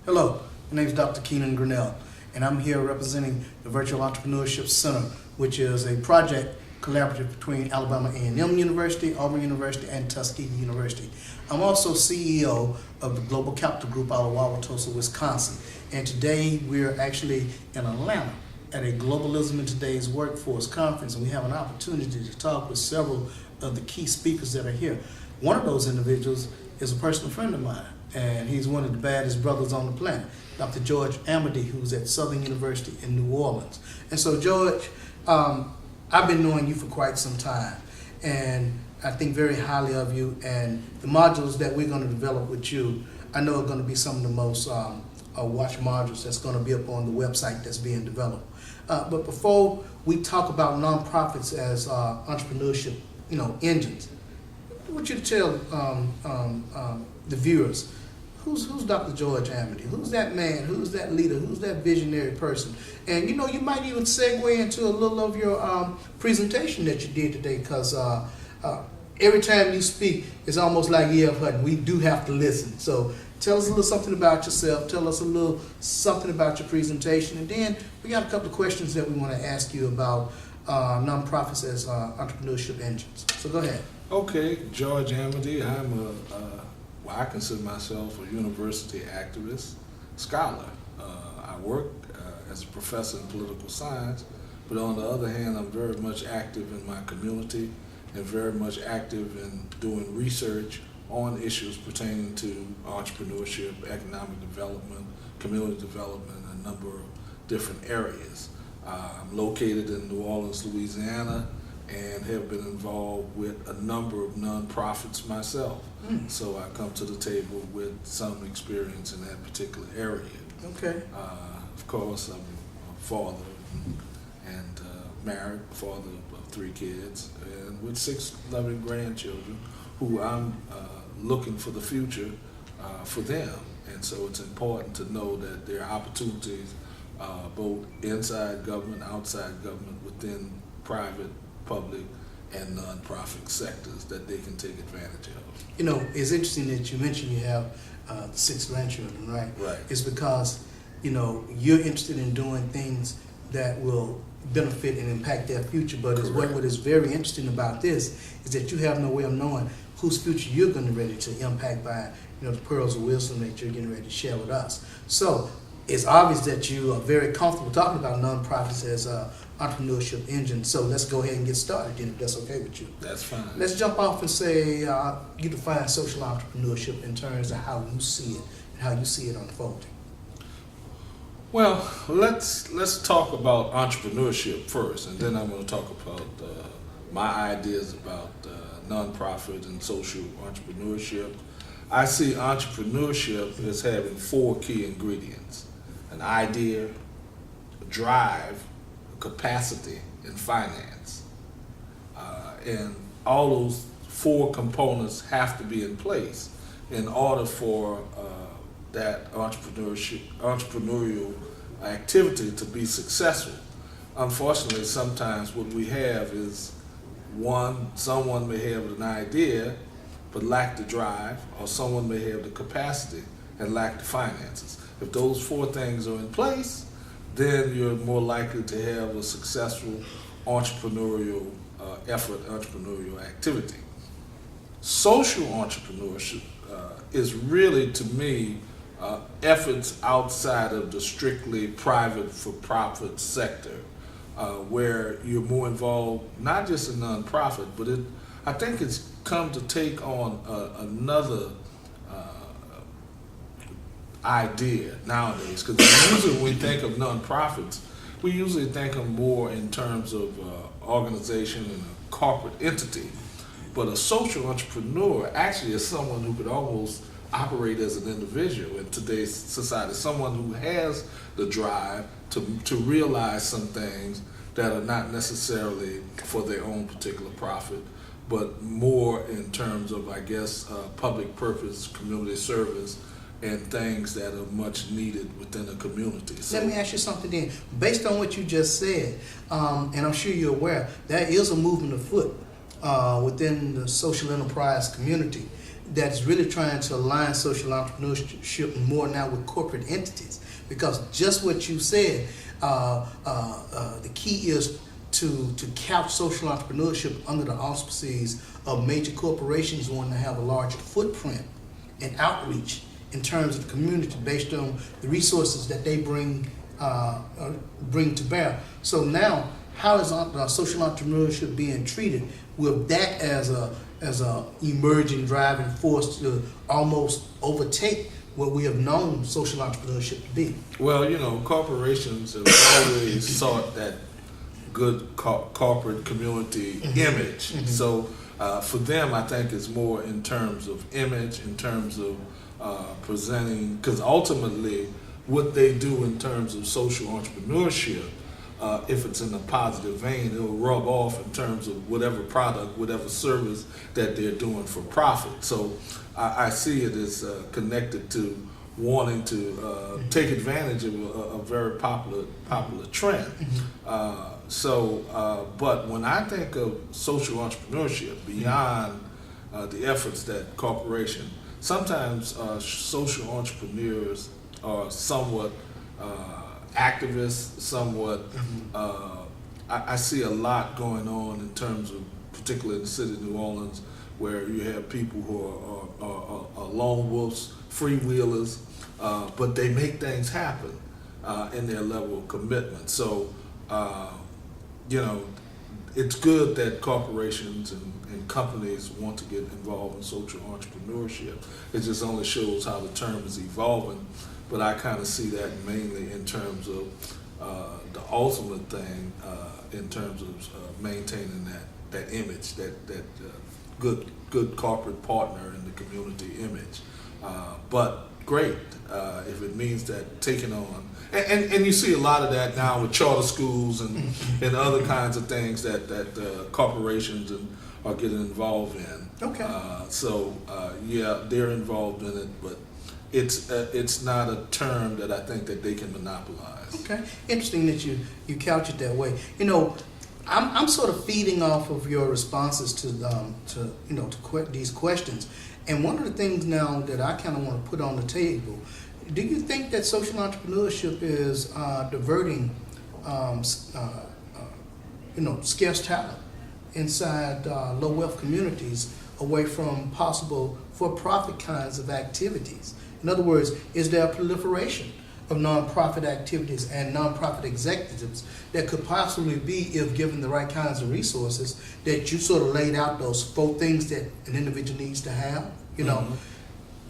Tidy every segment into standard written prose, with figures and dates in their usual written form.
Hello, my name is Dr. Keenan Grinnell, and I'm here representing the Virtual Entrepreneurship Center, which is a project collaborative between Alabama A&M University, Auburn University, and Tuskegee University. I'm also CEO of the Global Capital Group out of Wauwatosa, Wisconsin, and today we're actually in Atlanta at a Globalism in Today's Workforce conference, and we have an opportunity to talk with several of the key speakers that are here. One of those individuals is a personal friend of mine, and he's one of the baddest brothers on the planet, Dr. George Amity, who's at Southern University in New Orleans. And so, George, I've been knowing you for quite some time, and I think very highly of you, and the modules that we're going to develop with you, I know are going to be some of the most watch modules that's going to be up on the website that's being developed. But before we talk about nonprofits as entrepreneurship, engines, I want you to tell the viewers, who's Dr. George Amity? Who's that man? Who's that leader? Who's that visionary person? And you might even segue into a little of your presentation that you did today, because every time you speak, it's almost like E.F. Hutton. We do have to listen. So tell us a little something about yourself. Tell us a little something about your presentation. And then we got a couple of questions that we want to ask you about nonprofits as entrepreneurship engines. So go ahead. Okay, George Amity. I consider myself a university activist, scholar. I work as a professor in political science, but on the other hand, I'm very much active in my community and very much active in doing research on issues pertaining to entrepreneurship, economic development, community development, and a number of different areas. I'm located in New Orleans, Louisiana, and have been involved with a number of nonprofits myself. So I come to the table with some experience in that particular area. Okay. Of course, I'm a father and married, father of 3 kids, and with 6 loving grandchildren who I'm looking for the future for them. And so it's important to know that there are opportunities both inside government, outside government, within private, public, and nonprofit sectors that they can take advantage of. It's interesting that you mentioned you have 6 grandchildren, right? Right. It's because, you're interested in doing things that will benefit and impact their future. But what is very interesting about this is that you have no way of knowing whose future you're going to be ready to impact by, the pearls of wisdom that you're getting ready to share with us. So it's obvious that you are very comfortable talking about nonprofits as entrepreneurship engines. So let's go ahead and get started, then, if that's okay with you. That's fine. Let's jump off and say you define social entrepreneurship in terms of how you see it and how you see it unfolding. Well, let's talk about entrepreneurship first, and then I'm going to talk about my ideas about nonprofit and social entrepreneurship. I see entrepreneurship as having 4 key ingredients: an idea, a drive, a capacity, and finance. And all those 4 components have to be in place in order for that entrepreneurial activity to be successful. Unfortunately, sometimes what we have is someone may have an idea but lack the drive, or someone may have the capacity and lack the finances. If those 4 things are in place, then you're more likely to have a successful entrepreneurial effort, entrepreneurial activity. Social entrepreneurship is really, to me, efforts outside of the strictly private for-profit sector, where you're more involved, not just in nonprofit, but I think it's come to take on another idea nowadays, because usually when we think of nonprofits, we usually think of more in terms of organization and a corporate entity. But a social entrepreneur actually is someone who could almost operate as an individual in today's society, someone who has the drive to realize some things that are not necessarily for their own particular profit, but more in terms of, public purpose, community service, and things that are much needed within a community. So, let me ask you something then. Based on what you just said, and I'm sure you're aware, there is a movement afoot within the social enterprise community that's really trying to align social entrepreneurship more now with corporate entities, because just what you said, the key is to couch social entrepreneurship under the auspices of major corporations wanting to have a larger footprint and outreach in terms of the community based on the resources that they bring to bear. So now, how is social entrepreneurship being treated with that as a emerging driving force to almost overtake what we have known social entrepreneurship to be? Well, corporations have always sought that good corporate community image. So for them, I think it's more in terms of image, in terms of presenting, because ultimately what they do in terms of social entrepreneurship, if it's in a positive vein, it'll rub off in terms of whatever product, whatever service that they're doing for profit. So I see it as connected to wanting to take advantage of a very popular trend. But when I think of social entrepreneurship, beyond the efforts that corporation, sometimes social entrepreneurs are somewhat activists, somewhat. I see a lot going on in terms of, particularly in the city of New Orleans, where you have people who are lone wolves, freewheelers, but they make things happen in their level of commitment. So, it's good that corporations and companies want to get involved in social entrepreneurship. It just only shows how the term is evolving, but I kind of see that mainly in terms of the ultimate thing, in terms of maintaining that image, that good corporate partner in the community image. But great if it means that taking on, and you see a lot of that now with charter schools and other kinds of things that corporations are getting involved in. Okay. Yeah, they're involved in it, but it's not a term that I think that they can monopolize. Okay, interesting that you couch it that way. I'm sort of feeding off of your responses to these questions, and one of the things now that I kind of want to put on the table: do you think that social entrepreneurship is diverting, scarce talent inside low wealth communities away from possible for-profit kinds of activities? In other words, is there a proliferation of nonprofit activities and nonprofit executives that could possibly be, if given the right kinds of resources, that you sort of laid out those 4 things that an individual needs to have?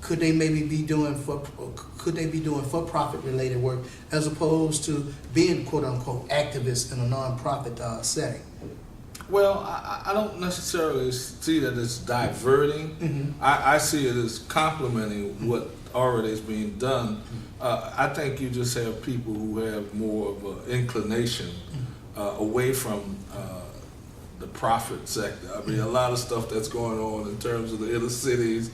Could they maybe be doing for-profit related work as opposed to being quote unquote activists in a nonprofit setting? Well, I don't necessarily see that it's diverting. I see it as complementing what already is being done. I think you just have people who have more of an inclination away from the profit sector. I mean, a lot of stuff that's going on in terms of the inner cities,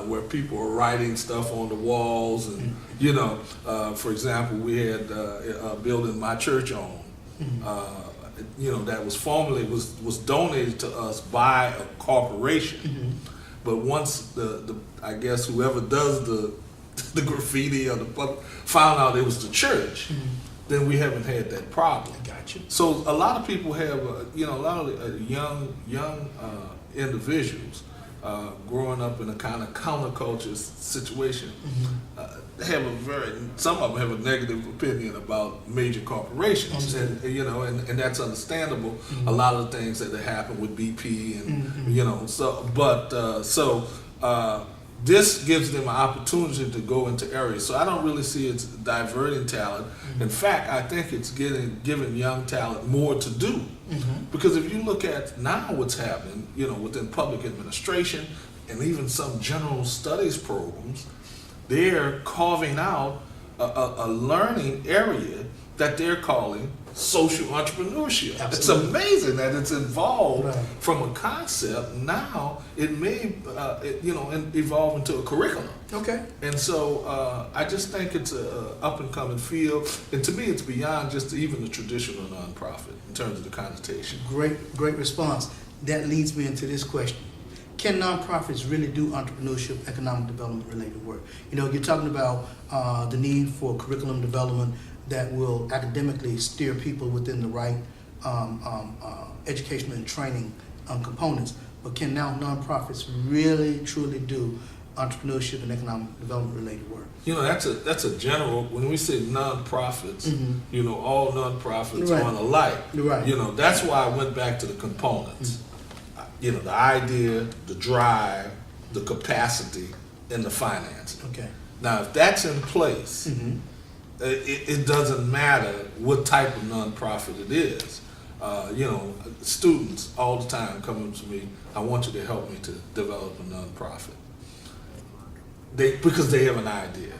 where people are writing stuff on the walls, and for example, we had a building my church owned. That was formerly was donated to us by a corporation, but once the I guess whoever does the graffiti or the public found out it was the church, then we haven't had that problem. Gotcha. So a lot of people have a lot of young individuals growing up in a kind of counterculture situation. Some of them have a negative opinion about major corporations, and that's understandable. A lot of the things that happen with BP, and this gives them an opportunity to go into areas. So I don't really see it's diverting talent. In fact, I think it's giving young talent more to do. Because if you look at now what's happening, within public administration and even some general studies programs, they're carving out a learning area that they're calling social entrepreneurship. Absolutely. It's amazing that it's involved from a concept. Now it may, evolve into a curriculum. Okay. And so I just think it's a up and coming field, and to me, it's beyond just even the traditional nonprofit in terms of the connotation. Great response. That leads me into this question: can nonprofits really do entrepreneurship, economic development related work? You know, you're talking about the need for curriculum development that will academically steer people within the right educational and training components, but can now nonprofits really truly do entrepreneurship and economic development related work? You know, that's a general. When we say nonprofits, you know, all nonprofits Right. aren't alike. Right. You know, that's why I went back to the components. You know, the idea, the drive, the capacity, and the financing. Okay. Now, if that's in place, it doesn't matter what type of nonprofit it is. You know, students all the time coming to me, I want you to help me to develop a nonprofit. Because they have an idea.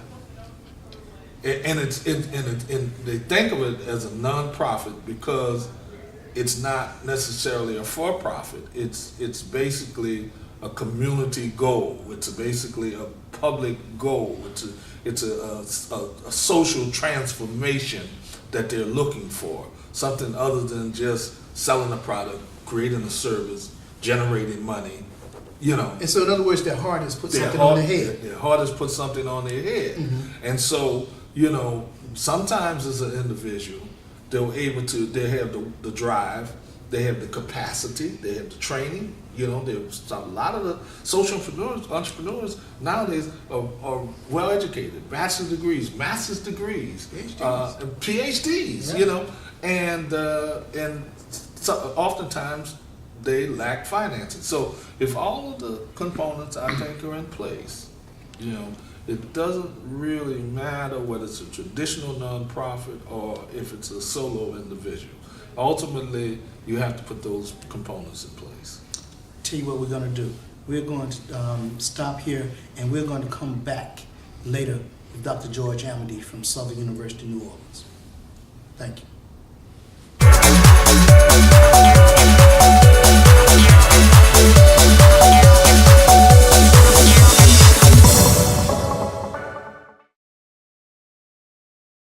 And they think of it as a nonprofit because it's not necessarily a for-profit. It's basically a community goal. It's basically a public goal. It's a social transformation that they're looking for. Something other than just selling a product, creating a service, generating money, you know. And so in other words, their heart has put something on their head. Their heart has put something on their head. And so, you know, sometimes as an individual, they have the drive, they have the capacity, they have the training. You know, there's a lot of the social entrepreneurs nowadays are well educated, bachelor's degrees, master's degrees, PhDs. Yeah. You know, and so oftentimes they lack financing. So if all of the components I think are in place, you know, it doesn't really matter whether it's a traditional nonprofit or if it's a solo individual. Ultimately, you have to put those components in place. Tell you what we're going to do. We're going to stop here, and we're going to come back later with Dr. George Amity from Southern University, New Orleans. Thank you.